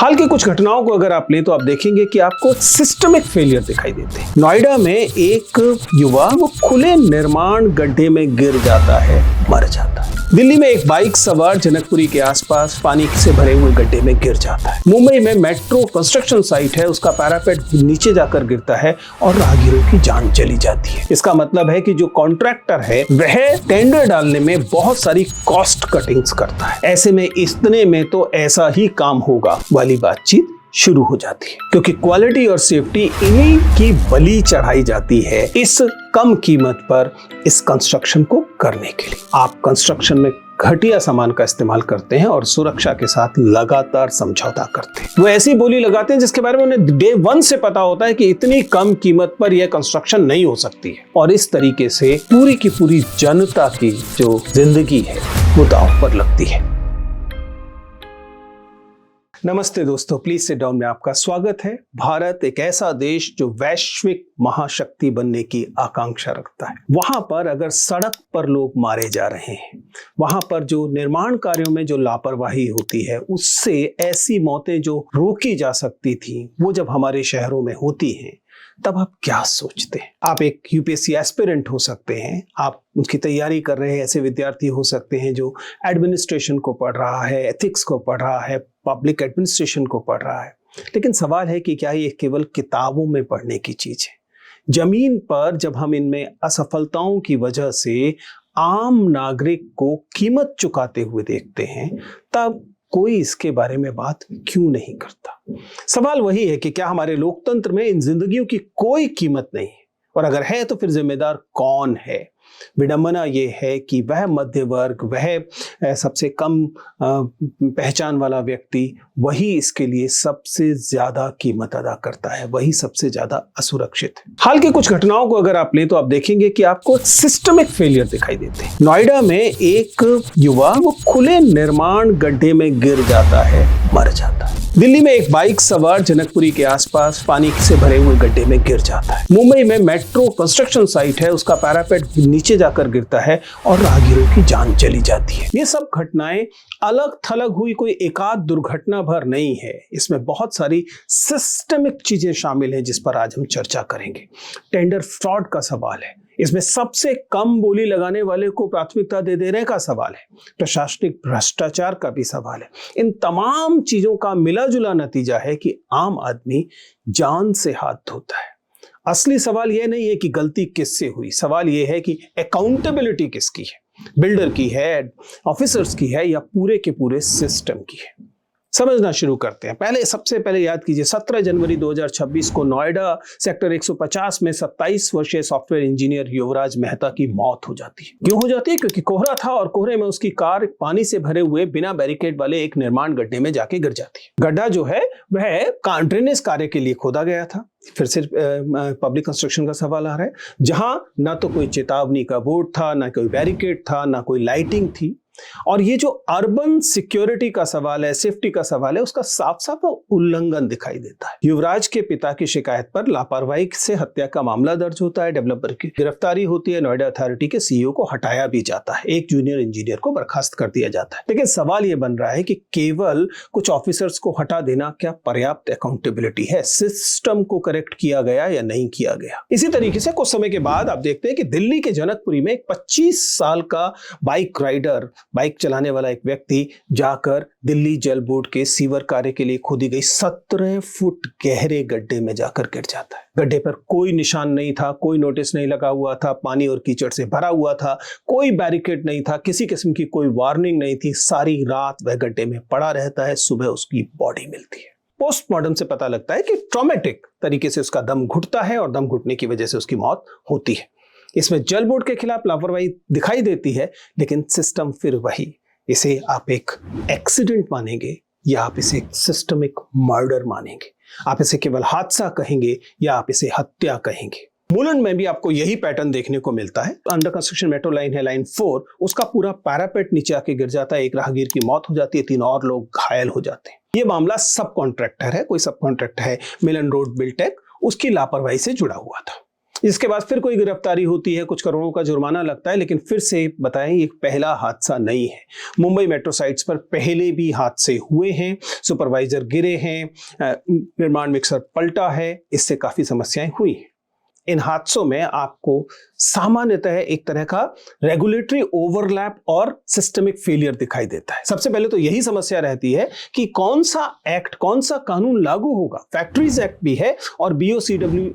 हाल की कुछ घटनाओं को अगर आप लें तो आप देखेंगे कि आपको सिस्टमिक फेलियर दिखाई देते हैं। नोएडा में एक युवा वो खुले निर्माण गड्ढे में गिर जाता है, मर जाता है। दिल्ली में एक बाइक सवार जनकपुरी के आसपास पानी से भरे हुए गड्ढे में गिर जाता है। मुंबई में मेट्रो कंस्ट्रक्शन साइट है, उसका पैरापेट नीचे जाकर गिरता है और राहगीरों की जान चली जाती है। इसका मतलब है कि जो कॉन्ट्रैक्टर है वह टेंडर डालने में बहुत सारी कॉस्ट कटिंग्स करता है। ऐसे में इतने में तो ऐसा ही काम होगा वाली बातचीत शुरू हो जाती है, क्योंकि क्वालिटी और सेफ्टी इन्हीं की बलि चढ़ाई जाती है इस कम कीमत पर इस कंस्ट्रक्शन को करने के लिए। आप कंस्ट्रक्शन में घटिया सामान का इस्तेमाल करते हैं और सुरक्षा के साथ लगातार समझौता करते हैं। वो ऐसी बोली लगाते हैं जिसके बारे में उन्हें डे 1 से पता होता है कि इतनी कम कीमत पर यह कंस्ट्रक्शन नहीं हो सकती है, और इस तरीके से पूरी की पूरी जनता की जो जिंदगी है वो दांव पर लगती है। नमस्ते दोस्तों, प्लीज सिट डाउन में आपका स्वागत है। भारत एक ऐसा देश जो वैश्विक महाशक्ति बनने की आकांक्षा रखता है। वहां पर अगर सड़क पर लोग मारे जा रहे हैं, वहां पर जो निर्माण कार्यों में जो लापरवाही होती है, उससे ऐसी मौतें जो रोकी जा सकती थी, वो जब हमारे शहरों में होती हैं, तब आप क्या सोचते हैं? आप एक यूपीएससी एस्पिरेंट हो सकते हैं, आप उसकी तैयारी कर रहे हैं, ऐसे विद्यार्थी हो सकते हैं जो एडमिनिस्ट्रेशन को पढ़ रहा है, एथिक्स को पढ़ रहा है, पब्लिक एडमिनिस्ट्रेशन को पढ़ रहा है। लेकिन सवाल है कि क्या ये केवल किताबों में पढ़ने की चीज है? जमीन पर जब हम इनमें असफलताओं की वजह से आम नागरिक को कीमत चुकाते हुए देखते हैं, तब कोई इसके बारे में बात क्यों नहीं करता? सवाल वही है कि क्या हमारे लोकतंत्र में इन जिंदगियों की कोई कीमत नहीं है, और अगर है तो फिर जिम्मेदार कौन है? विडंबना ये है कि वह मध्य वर्ग, वह सबसे कम पहचान वाला व्यक्ति, वही इसके लिए सबसे ज्यादा कीमत अदा करता है, वही सबसे ज्यादा असुरक्षित है। हाल की कुछ घटनाओं को अगर आप लें तो आप देखेंगे कि आपको सिस्टमिक फेलियर दिखाई देते हैं। नोएडा में एक युवा वो खुले निर्माण गड्ढे में गिर जाता है, मर जाता है। दिल्ली में एक बाइक सवार जनकपुरी के आसपास पानी से भरे हुए गड्ढे में गिर जाता है। मुंबई में मेट्रो कंस्ट्रक्शन साइट है, उसका पैरापेट नीचे जाकर गिरता है और राहगीरों की जान चली जाती है। ये सब घटनाएं अलग थलग हुई कोई एकाध दुर्घटना भर नहीं है, इसमें बहुत सारी सिस्टमिक चीजें शामिल हैं जिस पर आज हम चर्चा करेंगे। टेंडर फ्रॉड का सवाल है, इसमें सबसे कम बोली लगाने वाले को प्राथमिकता दे देने का सवाल है, प्रशासनिक भ्रष्टाचार का भी सवाल है। इन तमाम चीजों का मिला जुला नतीजा है कि आम आदमी जान से हाथ धोता है। असली सवाल यह नहीं है कि गलती किससे हुई, सवाल यह है कि अकाउंटेबिलिटी किसकी है, बिल्डर की है, ऑफिसर्स की है, या पूरे के पूरे सिस्टम की है। समझना शुरू करते हैं। सबसे पहले याद कीजिए, 17 जनवरी 2026 को नोएडा सेक्टर 150 में 27 वर्षीय सॉफ्टवेयर इंजीनियर युवराज मेहता की मौत हो जाती है। क्यों हो जाती है? क्योंकि कोहरा था और कोहरे में उसकी कार पानी से भरे हुए बिना बैरिकेड वाले एक निर्माण गड्ढे में जाके गिर जाती है। गड्ढा जो है वह ड्रेनेज कार्य के लिए खोदा गया था। फिर से पब्लिक कंस्ट्रक्शन का सवाल आ रहा है, जहां ना तो कोई चेतावनी का बोर्ड था, ना कोई बैरिकेड था, ना कोई लाइटिंग थी। और ये जो अर्बन सिक्योरिटी का सवाल है, सेफ्टी का सवाल है, उसका साफ साफ उल्लंघन दिखाई देता है। युवराज के पिता की शिकायत पर लापरवाही से हत्या का मामला दर्ज होता है, डेवलपर की गिरफ्तारी होती है, नोएडा अथॉरिटी के सीईओ को हटाया भी जाता है, एक जूनियर इंजीनियर को बर्खास्त कर दिया जाता है। लेकिन सवाल यह बन रहा है कि केवल कुछ ऑफिसर्स को हटा देना क्या पर्याप्त अकाउंटेबिलिटी है? सिस्टम को करेक्ट किया गया या नहीं किया गया? इसी तरीके से कुछ समय के बाद आप देखते हैं कि दिल्ली के जनकपुरी में एक 25 साल का बाइक चलाने वाला एक व्यक्ति जाकर दिल्ली जल बोर्ड के सीवर कार्य के लिए खोदी गई 17 फुट गहरे गड्ढे में जाकर गिर जाता है। गड्ढे पर कोई निशान नहीं था, कोई नोटिस नहीं लगा हुआ था, पानी और कीचड़ से भरा हुआ था, कोई बैरिकेड नहीं था, किसी किस्म की कोई वार्निंग नहीं थी। सारी रात वह गड्ढे में पड़ा रहता है, सुबह उसकी बॉडी मिलती है। पोस्टमार्टम से पता लगता है कि ट्रॉमेटिक तरीके से उसका दम घुटता है और दम घुटने की वजह से उसकी मौत होती है। इसमें जल बोर्ड के खिलाफ लापरवाही दिखाई देती है, लेकिन सिस्टम फिर वही। इसे आप एक एक्सीडेंट मानेंगे या आप इसे सिस्टमिक मर्डर मानेंगे? आप इसे केवल हादसा कहेंगे या आप इसे हत्या कहेंगे? मुलुंड में भी आपको यही पैटर्न देखने को मिलता है। अंडर कंस्ट्रक्शन मेट्रो लाइन है, लाइन 4, उसका पूरा पैरापेट नीचे आके गिर जाता है, एक राहगीर की मौत हो जाती है, 3 और लोग घायल हो जाते हैं। ये मामला सब कॉन्ट्रैक्टर है, कोई सब कॉन्ट्रैक्टर है मिलन रोड बिल्टेक, उसकी लापरवाही से जुड़ा हुआ था। इसके बाद फिर कोई गिरफ्तारी होती है, कुछ करोड़ों का जुर्माना लगता है, लेकिन फिर से बताएं ये पहला हादसा नहीं है। मुंबई मेट्रो साइट्स पर पहले भी हादसे हुए हैं, सुपरवाइजर गिरे हैं, निर्माण मिक्सर पलटा है, इससे काफी समस्याएं हुई हैं। इन हादसों में आपको सामान्यतः एक तरह का रेगुलेटरी ओवरलैप और सिस्टमिक फेलियर दिखाई देता है। सबसे पहले तो यही समस्या रहती है कि कौन सा एक्ट, कौन सा कानून लागू होगा। फैक्ट्रीज एक्ट भी है और BOCW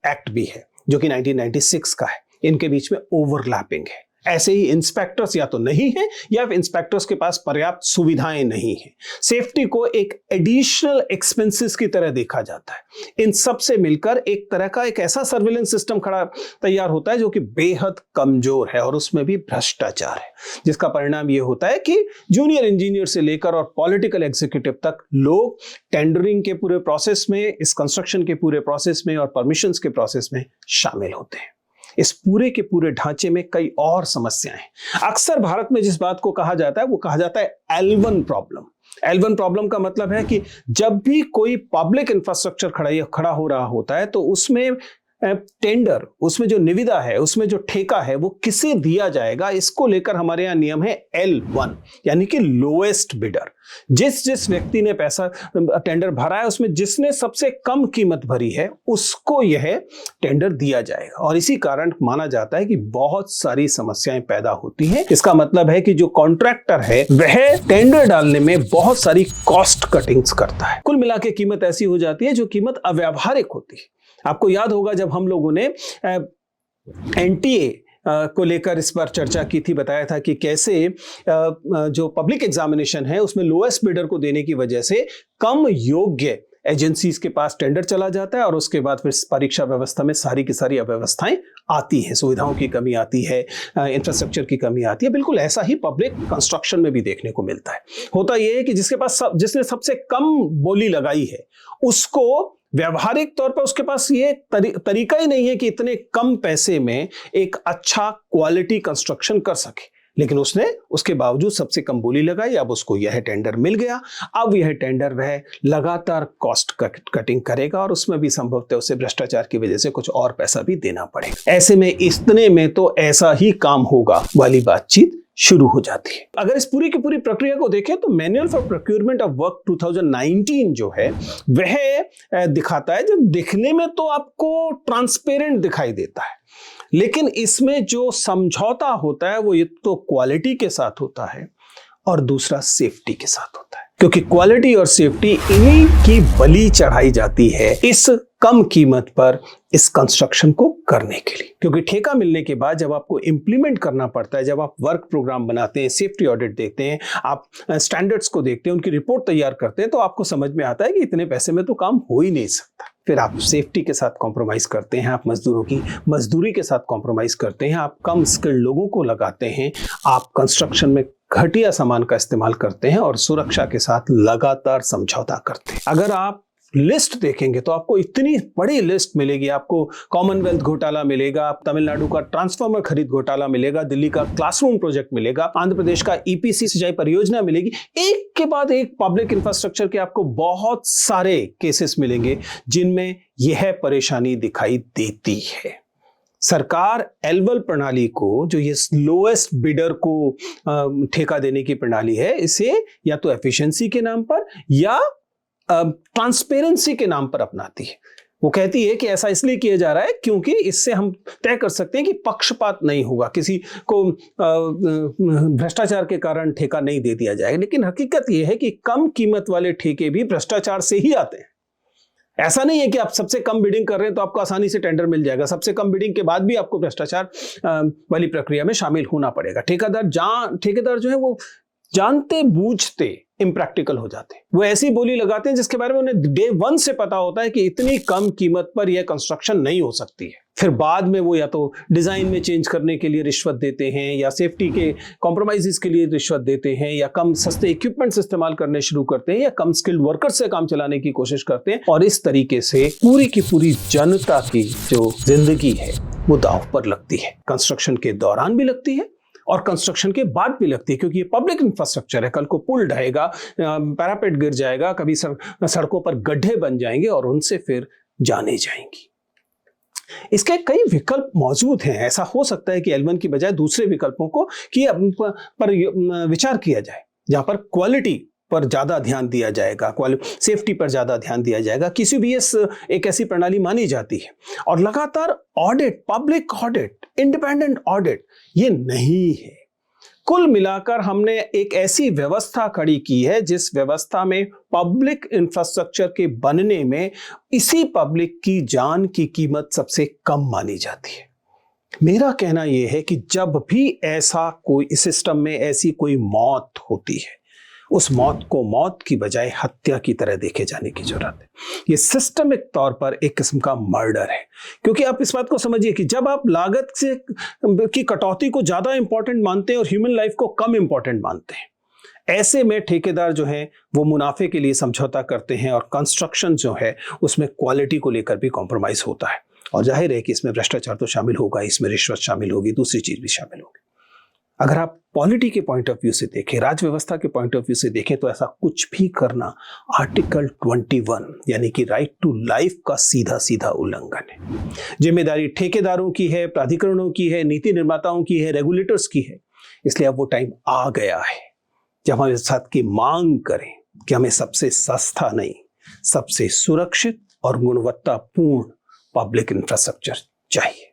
एक्ट भी है जो कि 1996 का है। इनके बीच में ओवरलैपिंग है। ऐसे ही इंस्पेक्टर्स या तो नहीं है या इंस्पेक्टर्स के पास पर्याप्त सुविधाएं नहीं है। सेफ्टी को एक एडिशनल एक्सपेंसेस की तरह देखा जाता है। इन सब से मिलकर एक तरह का एक ऐसा सर्विलेंस सिस्टम तैयार होता है जो कि बेहद कमजोर है और उसमें भी भ्रष्टाचार है, जिसका परिणाम यह होता है कि जूनियर इंजीनियर से लेकर और पॉलिटिकल एग्जीक्यूटिव तक लोग टेंडरिंग के पूरे प्रोसेस में, इस कंस्ट्रक्शन के पूरे प्रोसेस में और परमिशंस के प्रोसेस में शामिल होते हैं। इस पूरे के पूरे ढांचे में कई और समस्याएं हैं। अक्सर भारत में जिस बात को कहा जाता है वो कहा जाता है L1 प्रॉब्लम। L1 प्रॉब्लम का मतलब है कि जब भी कोई पब्लिक इंफ्रास्ट्रक्चर खड़ा हो रहा होता है तो उसमें टेंडर, उसमें जो निविदा है, उसमें जो ठेका है वो किसे दिया जाएगा, इसको लेकर हमारे यहाँ नियम है L1, यानी कि लोएस्ट बिडर। जिस व्यक्ति ने पैसा टेंडर भरा है उसमें जिसने सबसे कम कीमत भरी है उसको यह टेंडर दिया जाएगा। और इसी कारण माना जाता है कि बहुत सारी समस्याएं पैदा होती हैं। इसका मतलब है कि जो कॉन्ट्रैक्टर है वह टेंडर डालने में बहुत सारी कॉस्ट कटिंग्स करता है। कुल मिला के कीमत ऐसी हो जाती है जो कीमत अव्यावहारिक होती है। आपको याद होगा जब हम लोगों ने NTA को लेकर इस पर चर्चा की थी, बताया था कि कैसे जो पब्लिक एग्जामिनेशन है उसमें लोएस्ट बिडर को देने की वजह से कम योग्य एजेंसीज के पास टेंडर चला जाता है और उसके बाद फिर परीक्षा व्यवस्था में सारी की सारी अव्यवस्थाएं आती हैं, सुविधाओं की कमी आती है, इंफ्रास्ट्रक्चर की कमी आती है। बिल्कुल ऐसा ही पब्लिक कंस्ट्रक्शन में भी देखने को मिलता है। होता यह है कि जिसने सबसे कम बोली लगाई है उसको व्यवहारिक तौर पर उसके पास ये तरीका ही नहीं है कि इतने कम पैसे में एक अच्छा क्वालिटी कंस्ट्रक्शन कर सके, लेकिन उसने उसके बावजूद सबसे कम बोली लगाई। अब उसको यह टेंडर मिल गया। अब यह टेंडर वह लगातार कॉस्ट कटिंग करेगा और उसमें भी संभवतः उसे भ्रष्टाचार की वजह से कुछ और पैसा भी देना पड़ेगा। ऐसे में इतने में तो ऐसा ही काम होगा वाली बातचीत शुरू हो जाती है। अगर इस पूरी की पूरी प्रक्रिया को देखें तो manual for procurement of work 2019 जो है वह दिखाता है, जो दिखने में तो आपको ट्रांसपेरेंट दिखाई देता है, लेकिन इसमें जो समझौता होता है वो एक तो क्वालिटी के साथ होता है और दूसरा सेफ्टी के साथ होता है, क्योंकि क्वालिटी और सेफ्टी इन्हीं की बलि चढ़ाई जाती है इस कम कीमत पर इस कंस्ट्रक्शन को करने के लिए। क्योंकि ठेका मिलने के बाद जब आपको इंप्लीमेंट करना पड़ता है, जब आप वर्क प्रोग्राम बनाते हैं, सेफ्टी ऑडिट देखते हैं, आप स्टैंडर्ड्स को देखते हैं, उनकी रिपोर्ट तैयार करते हैं, तो आपको समझ में आता है कि इतने पैसे में तो काम हो ही नहीं सकता। फिर आप सेफ्टी के साथ कॉम्प्रोमाइज करते हैं, आप मजदूरों की मजदूरी के साथ कॉम्प्रोमाइज करते हैं, आप कम स्किल्ड लोगों को लगाते हैं, आप कंस्ट्रक्शन में घटिया सामान का इस्तेमाल करते हैं और सुरक्षा के साथ लगातार समझौता करते हैं। अगर आप लिस्ट देखेंगे तो आपको इतनी बड़ी लिस्ट मिलेगी। आपको कॉमनवेल्थ घोटाला मिलेगा, तमिलनाडु का ट्रांसफार्मर खरीद घोटाला मिलेगा, दिल्ली का क्लासरूम प्रोजेक्ट मिलेगा, आंध्र प्रदेश का EPC सिंचाई परियोजना मिलेगी। एक के बाद एक पब्लिक इंफ्रास्ट्रक्चर के आपको बहुत सारे केसेस मिलेंगे जिनमें यह परेशानी दिखाई देती है। सरकार L1 प्रणाली को, जो ये लोएस्ट बिडर को ठेका देने की प्रणाली है, इसे या तो एफिशिएंसी के नाम पर या ट्रांसपेरेंसी के नाम पर अपनाती है। वो कहती है कि ऐसा इसलिए किया जा रहा है क्योंकि इससे हम तय कर सकते हैं कि पक्षपात नहीं होगा, किसी को भ्रष्टाचार के कारण ठेका नहीं दे दिया जाएगा। लेकिन हकीकत यह है कि कम कीमत वाले ठेके भी भ्रष्टाचार से ही आते हैं। ऐसा नहीं है कि आप सबसे कम बिडिंग कर रहे हैं तो आपको आसानी से टेंडर मिल जाएगा। सबसे कम बिडिंग के बाद भी आपको भ्रष्टाचार वाली प्रक्रिया में शामिल होना पड़ेगा। ठेकेदार जो है वो जानते बूझते इम्प्रैक्टिकल हो जाते हैं। वो ऐसी बोली लगाते हैं जिसके बारे में उन्हें डे 1 से पता होता है कि इतनी कम कीमत पर यह कंस्ट्रक्शन नहीं हो सकती है। फिर बाद में वो या तो डिजाइन में चेंज करने के लिए रिश्वत देते हैं, या सेफ्टी के कॉम्प्रोमाइजेस के लिए रिश्वत देते हैं, या कम सस्ते इक्विपमेंट्स इस्तेमाल करने शुरू करते हैं, या कम स्किल्ड वर्कर्स से काम चलाने की कोशिश करते हैं। और इस तरीके से पूरी की पूरी जनता की जो जिंदगी है वो दांव पर लगती है। कंस्ट्रक्शन के दौरान भी लगती है और कंस्ट्रक्शन के बाद भी लगती है, क्योंकि ये पब्लिक इंफ्रास्ट्रक्चर है। कल को पुल ढहेगा, पैरापेट गिर जाएगा, कभी सड़कों पर गड्ढे बन जाएंगे और उनसे फिर जाने जाएंगी। इसके कई विकल्प मौजूद हैं। ऐसा हो सकता है कि L1 की बजाय दूसरे विकल्पों को पर विचार किया जाए, जहां पर क्वालिटी पर ज्यादा ध्यान दिया जाएगा, सेफ्टी पर ज्यादा ध्यान दिया जाएगा। किसी भी एक ऐसी प्रणाली मानी जाती है। और लगातार audit, public audit, independent audit ये नहीं है। कुल मिलाकर हमने एक ऐसी व्यवस्था खड़ी की है जिस व्यवस्था में पब्लिक इंफ्रास्ट्रक्चर के बनने में इसी पब्लिक की जान की कीमत सबसे कम मानी जाती है। मेरा कहना यह है कि जब भी ऐसा कोई सिस्टम में ऐसी कोई मौत होती है, उस मौत को मौत की बजाय हत्या की तरह देखे जाने की जरूरत है। यह सिस्टमिक तौर पर एक किस्म का मर्डर है। क्योंकि आप इस बात को समझिए कि जब आप लागत से की कटौती को ज्यादा इंपॉर्टेंट मानते हैं और ह्यूमन लाइफ को कम इंपॉर्टेंट मानते हैं, ऐसे में ठेकेदार जो है वो मुनाफे के लिए समझौता करते हैं और कंस्ट्रक्शन जो है उसमें क्वालिटी को लेकर भी कॉम्प्रोमाइज होता है। और जाहिर है कि इसमें भ्रष्टाचार तो शामिल होगा, इसमें रिश्वत शामिल होगी, दूसरी चीज भी शामिल होगी। अगर आप पॉलिटी के पॉइंट ऑफ व्यू से देखें, राज्य व्यवस्था के पॉइंट ऑफ व्यू से देखें, तो ऐसा कुछ भी करना आर्टिकल 21 यानी कि राइट टू लाइफ का सीधा सीधा उल्लंघन है। जिम्मेदारी ठेकेदारों की है, प्राधिकरणों की है, नीति निर्माताओं की है, रेगुलेटर्स की है। इसलिए अब वो टाइम आ गया है जब हम इस बात की मांग करें कि हमें सबसे सस्ता नहीं, सबसे सुरक्षित और गुणवत्तापूर्ण पब्लिक इंफ्रास्ट्रक्चर चाहिए।